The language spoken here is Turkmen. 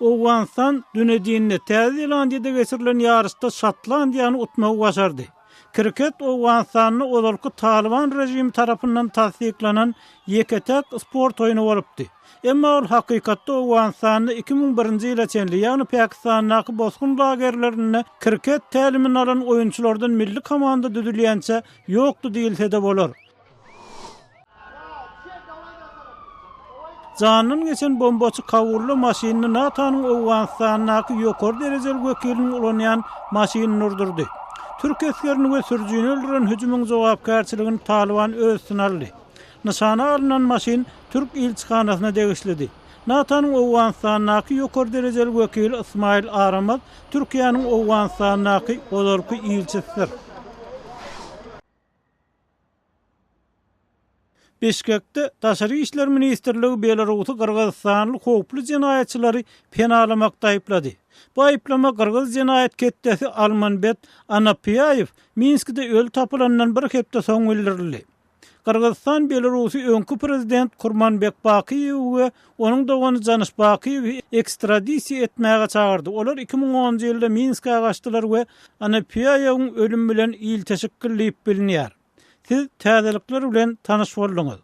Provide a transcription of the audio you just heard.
Owganistan dünediğinde Täzelandiyada geçirilen yarışda Şotlandiýany utmagy başardy. Kriket Owganistan'ı olarky Taliban rejimi tarapyndan tasdiklanan ýeketek sport oýuny bolupdy. Emma ol hakykatda Owganistan'da 2001-nji ýyla çenli, ýagny Pakistandaky bosgun lagerlerinde kriket tälimini alan oýunçylardan milli komanda düzülýänçe ýokdy diýilse de bolar. Janyn geçen bombaçy kawurly maşyny NATO'nun Owganistandaky ýokary derejeli wekilini ulanýan maşyny urdurdy. Türk eskerini we sürjüni öldüren hüjümüň jogapkärçiligini Taliban öz üstüne aldy. Nişana alınan maşyn Türk ilçihanasyna degişledi. NATO'nun Owganistandaky ýokary derejeli wekili Ismail Aramaz Türkiýanyň Owganistandaky olarky ilçisidir. Beşikde Daşary işler ministrligi Belarusy Kyrgyzstanly howply jinayetçileri penalamakda aýplady. Bu aýplama Kyrgyz jinayet ketdesi Almanbet Anapiýaýew Minskde öl tapylandan bir hepde soň bildirildi. Kyrgyzstan Belarusy öňkü prezident Kurmanbek Bakiýew we onuň dogany Janyş Bakiýew ekstradisiýa etmäge çağırdy. Olar 2010-njy ýylda Minske gaçdylar we Anapiýaýewiň ölüm bilen il teşekkürleyip bilinýär. Siz täzelikler bilen tanyş boldunuz.